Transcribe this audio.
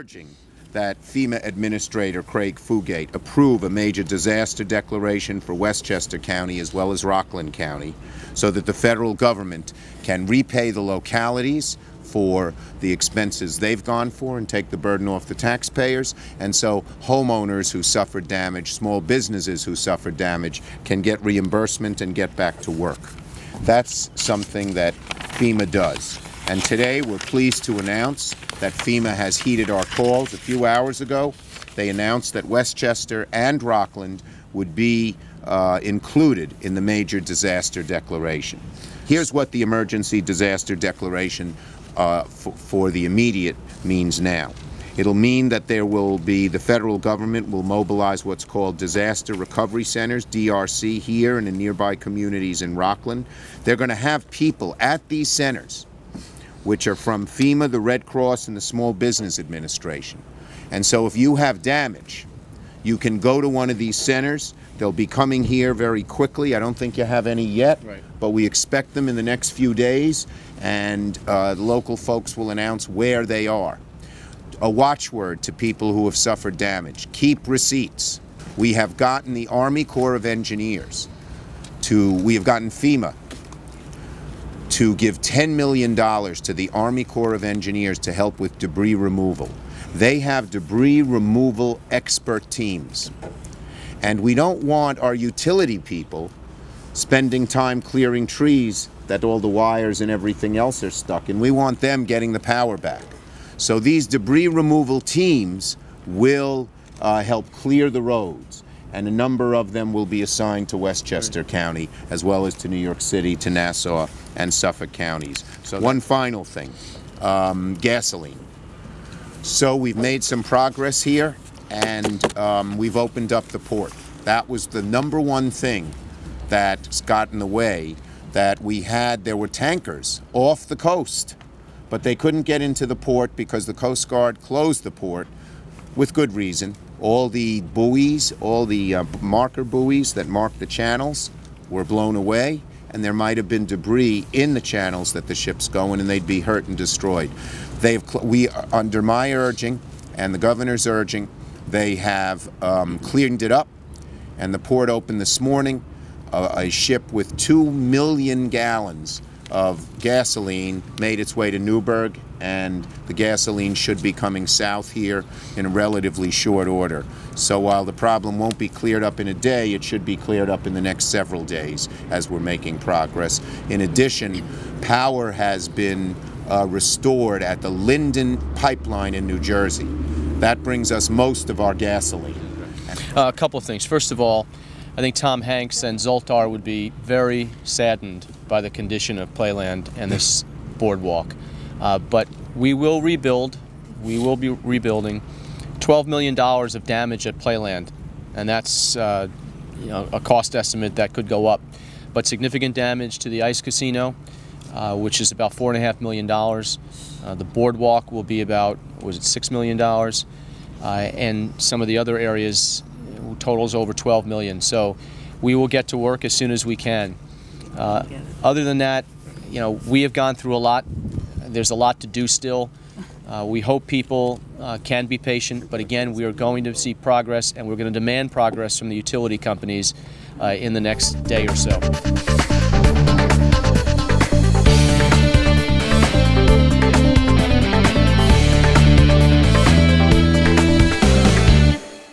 urging that FEMA Administrator Craig Fugate approve a major disaster declaration for Westchester County as well as Rockland County so that the federal government can repay the localities for the expenses they've gone for and take the burden off the taxpayers, and so homeowners who suffered damage, small businesses who suffered damage can get reimbursement and get back to work. That's something that FEMA does. And today we're pleased to announce that FEMA has heeded our calls. A few hours ago, they announced that Westchester and Rockland would be included in the major disaster declaration. Here's what the emergency disaster declaration for the immediate means now. It'll mean that the federal government will mobilize what's called disaster recovery centers, DRC, here and in nearby communities in Rockland. They're going to have people at these centers which are from FEMA, the Red Cross, and the Small Business Administration. And so if you have damage, you can go to one of these centers. They'll be coming here very quickly. I don't think you have any yet, right, but we expect them in the next few days, and the local folks will announce where they are. A watchword to people who have suffered damage: keep receipts. We have gotten the Army Corps of Engineers we have gotten FEMA to give $10 million to the Army Corps of Engineers to help with debris removal. They have debris removal expert teams. And we don't want our utility people spending time clearing trees that all the wires and everything else are stuck in. We want them getting the power back. So these debris removal teams will help clear the roads, and a number of them will be assigned to Westchester County as well as to New York City, to Nassau and Suffolk counties. So one final thing, gasoline. So we've made some progress here, and we've opened up the port. That was the #1 thing that's got in the way. That we had, there were tankers off the coast, but they couldn't get into the port because the Coast Guard closed the port with good reason. All the buoys, all the marker buoys that mark the channels were blown away, and there might have been debris in the channels that the ships go in, and they'd be hurt and destroyed. Under my urging and the governor's urging, they have cleaned it up, and the port opened this morning. A ship with 2 million gallons of gasoline made its way to Newburgh, and the gasoline should be coming south here in a relatively short order. So while the problem won't be cleared up in a day, it should be cleared up in the next several days as we're making progress. In addition, power has been restored at the Linden pipeline in New Jersey. That brings us most of our gasoline. A couple of things. First of all, I think Tom Hanks and Zoltar would be very saddened by the condition of Playland and this boardwalk. But we will rebuild. We will be rebuilding. $12 million of damage at Playland, and that's a cost estimate that could go up. But significant damage to the ice casino, which is about $4.5 million. The boardwalk will be about, was it $6 million? And some of the other areas totals over $12 million. So we will get to work as soon as we can. Other than that, we have gone through a lot. There's a lot to do still. We hope people can be patient, but again, we are going to see progress, and we're going to demand progress from the utility companies in the next day or so.